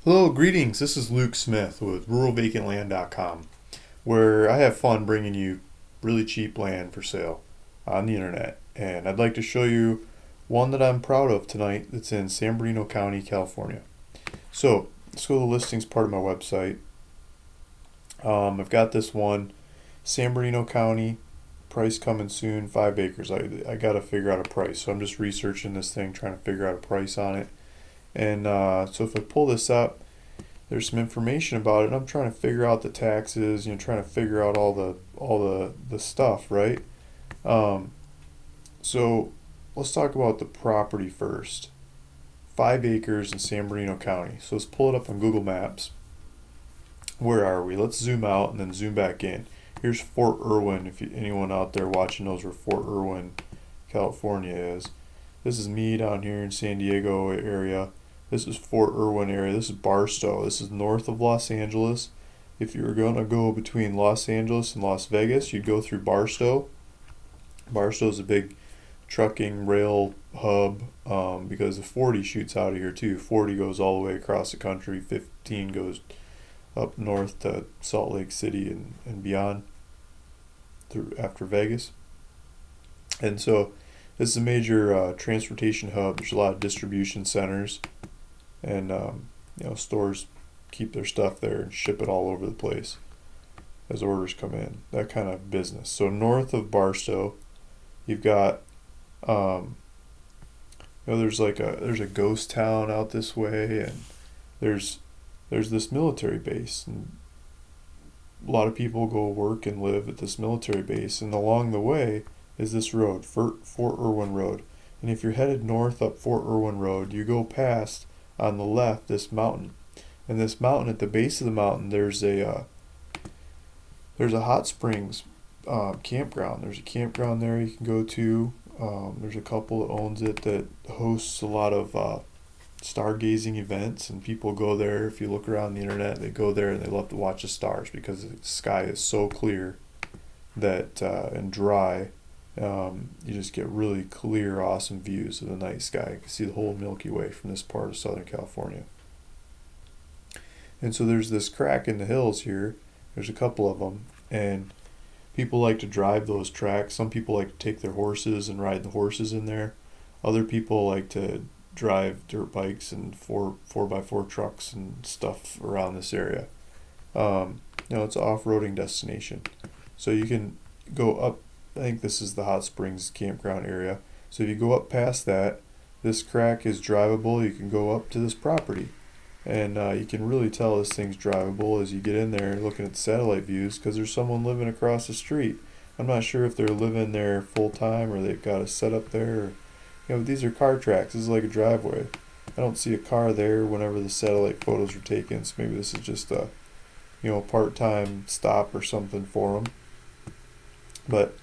Hello, greetings. This is Luke Smith with ruralvacantland.com, where I have fun bringing you really cheap land for sale on the internet. And I'd like to show you one that I'm proud of tonight that's in San Bernardino County, California. So let's go to the listings part of my website. I've got this one, San Bernardino County, price coming soon, 5 acres. I got to figure out a price. So I'm just researching this thing, trying to figure out a price on it. And so if I pull this up, there's some information about it. And I'm trying to figure out the taxes, trying to figure out all the stuff, right? Um, so let's talk about the property first. 5 acres in San Bernardino County. So let's pull it up on Google Maps. Where are we? Let's zoom out and then zoom back in. Here's Fort Irwin. If anyone out there watching knows where Fort Irwin, California is. This is me down here in San Diego area. This is Fort Irwin area. This is Barstow. This is north of Los Angeles. If you were going to go between Los Angeles and Las Vegas, you'd go through Barstow. Barstow is a big trucking rail hub because the 40 shoots out of here too. 40 goes all the way across the country. 15 goes up north to Salt Lake City and beyond through after Vegas. And so this is a major transportation hub. There's a lot of distribution centers, and stores keep their stuff there and ship it all over the place as orders come in. That kind of business. So north of Barstow, you've got there's a ghost town out this way, and there's this military base, and a lot of people go work and live at this military base, and along the way is this road, Fort Irwin Road. And if you're headed north up Fort Irwin Road, you go past on the left this mountain. And this mountain, at the base of the mountain, there's a hot springs campground. There's a campground there you can go to. There's a couple that owns it that hosts a lot of stargazing events, and people go there. If you look around the internet, they go there and they love to watch the stars because the sky is so clear that and dry. You just get really clear, awesome views of the night sky. You can see the whole Milky Way from this part of Southern California. And so there's this crack in the hills here. There's a couple of them, and people like to drive those tracks. Some people like to take their horses and ride the horses in there. Other people like to drive dirt bikes and 4x4 trucks and stuff around this area. It's an off-roading destination. So you can go up. I think this is the Hot Springs campground area. So if you go up past that, this crack is drivable. You can go up to this property. And you can really tell this thing's drivable as you get in there and looking at the satellite views because there's someone living across the street. I'm not sure if they're living there full time or they've got a setup there. These are car tracks. This is like a driveway. I don't see a car there whenever the satellite photos are taken. So maybe this is just a part-time stop or something for them. But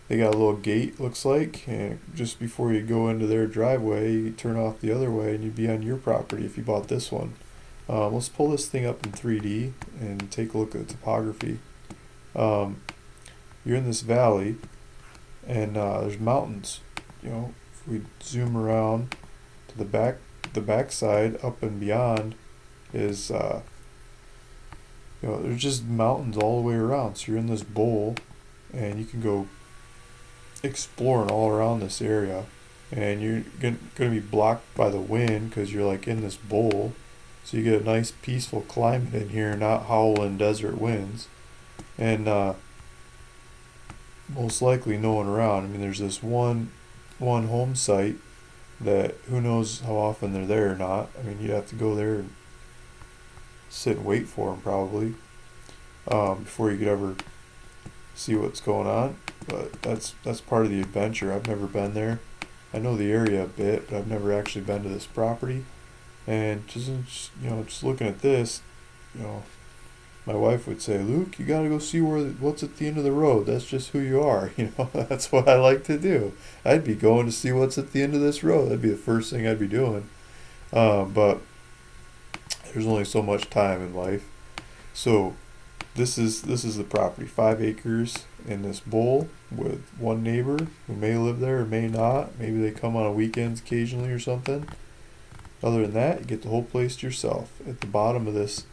they got a little gate, looks like, and just before you go into their driveway, you turn off the other way and you'd be on your property if you bought this one. Let's pull this thing up in 3D and take a look at the topography. You're in this valley, and there's mountains. If we zoom around to the back side, up and beyond, is there's just mountains all the way around. So you're in this bowl, and you can go exploring all around this area, and you're going to be blocked by the wind because you're like in this bowl, so you get a nice peaceful climate in here, not howling desert winds, and most likely no one around. I mean, there's this one home site that who knows how often they're there or not. I mean, you'd have to go there and sit and wait for them probably before you could ever see what's going on. But that's part of the adventure. I've never been there. I know the area a bit, but I've never actually been to this property. And just looking at this, my wife would say, "Luke, you got to go see what's at the end of the road. That's just who you are." That's what I like to do. I'd be going to see what's at the end of this road. That'd be the first thing I'd be doing. But there's only so much time in life. So this is the property, 5 acres in this bowl with one neighbor who may live there or may not. Maybe they come on a weekends occasionally or something. Other than that, you get the whole place to yourself. At the bottom of this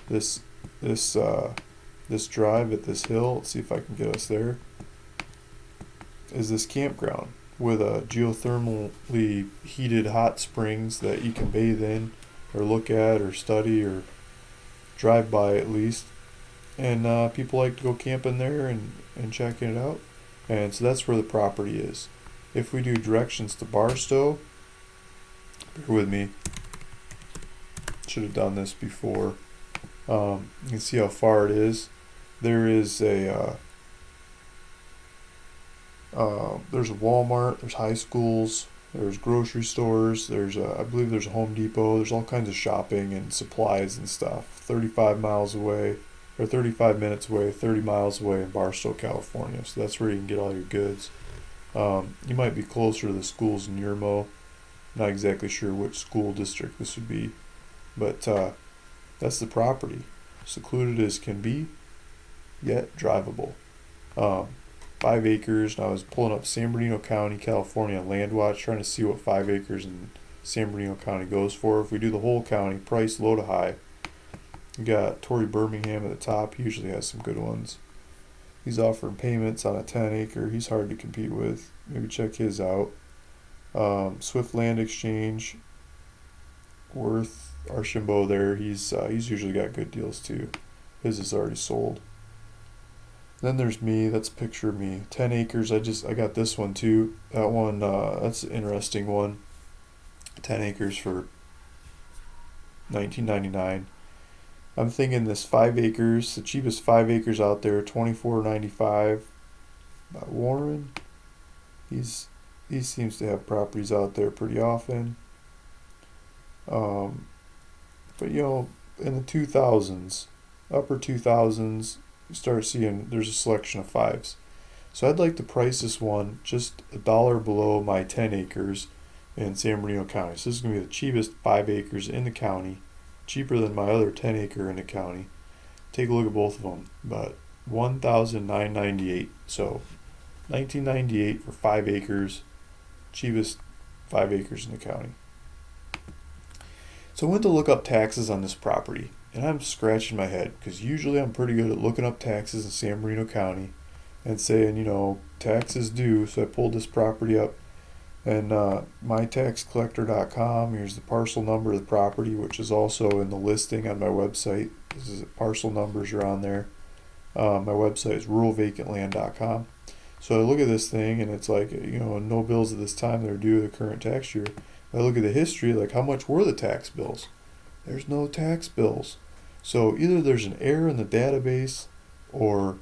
this this drive at this hill, let's see if I can get us there, is this campground with a geothermally heated hot springs that you can bathe in or look at or study or drive by at least. And people like to go camping there and checking it out. And so that's where the property is. If we do directions to Barstow, bear with me, should have done this before. You can see how far it is. There is there's a Walmart, there's high schools, there's grocery stores, I believe there's a Home Depot, there's all kinds of shopping and supplies and stuff. 35 miles away, or 35 minutes away, 30 miles away in Barstow, California. So that's where you can get all your goods. You might be closer to the schools in Yermo. Not exactly sure which school district this would be, but that's the property. Secluded as can be, yet drivable. 5 acres, and I was pulling up San Bernardino County, California on LandWatch, trying to see what 5 acres in San Bernardino County goes for. If we do the whole county, price low to high. We got Torrey Birmingham at the top. He usually has some good ones. He's offering payments on a 10 acre. He's hard to compete with. Maybe check his out. Swift Land Exchange, Worth Archambault there. He's usually got good deals too. His is already sold. Then there's me. That's a picture of me. 10 acres. I got this one too. That one, that's an interesting one. 10 acres for $19.99. I'm thinking this 5 acres, the cheapest 5 acres out there, $24.95. Warren. He seems to have properties out there pretty often. But in the 2000s, upper 2000s, you start seeing there's a selection of 5s. So I'd like to price this one just $1 below my 10 acres in San Bernardino County. So this is going to be the cheapest 5 acres in the county, cheaper than my other 10 acre in the county. Take a look at both of them, but $1,998. So $19.98 for 5 acres, cheapest 5 acres in the county. So I went to look up taxes on this property, and I'm scratching my head because usually I'm pretty good at looking up taxes in San Bernardino County and saying, taxes due. So I pulled this property up, and mytaxcollector.com. Here's the parcel number of the property, which is also in the listing on my website. This is parcel numbers are on there. My website is ruralvacantland.com. So I look at this thing, and it's like, no bills at this time that are due the current tax year. I look at the history, like how much were the tax bills? There's no tax bills. So either there's an error in the database, or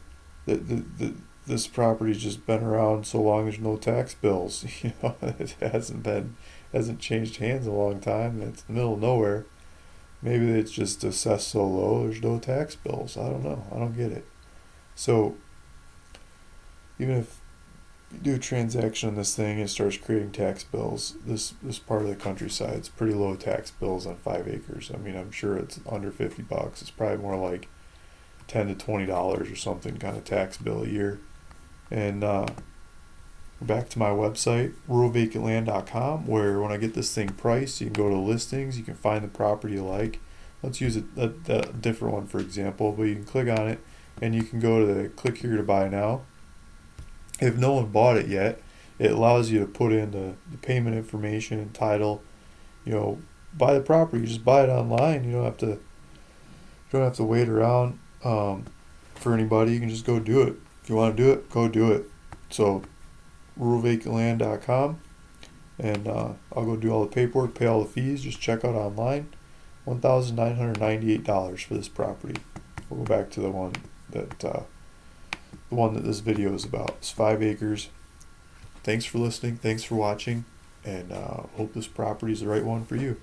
this property's just been around so long there's no tax bills. It hasn't changed hands in a long time. It's in the middle of nowhere. Maybe it's just assessed so low there's no tax bills. I don't know. I don't get it. So even if you do a transaction on this thing and it starts creating tax bills, this part of the countryside's pretty low tax bills on 5 acres. I mean, I'm sure it's under $50. It's probably more like $10 to $20 or something kind of tax bill a year. And back to my website, ruralvacantland.com, where when I get this thing priced, you can go to listings, you can find the property you like. Let's use a different one, for example, but you can click on it and you can go to the click here to buy now. If no one bought it yet, it allows you to put in the payment information and title. Buy the property. You just buy it online. You don't have to wait around for anybody. You can just go do it. If you want to do it, go do it. So ruralvacantland.com, and I'll go do all the paperwork, pay all the fees. Just check out online. $1,998 for this property. We'll go back to the one that this video is about. It's 5 acres. Thanks for listening. Thanks for watching. And hope this property is the right one for you.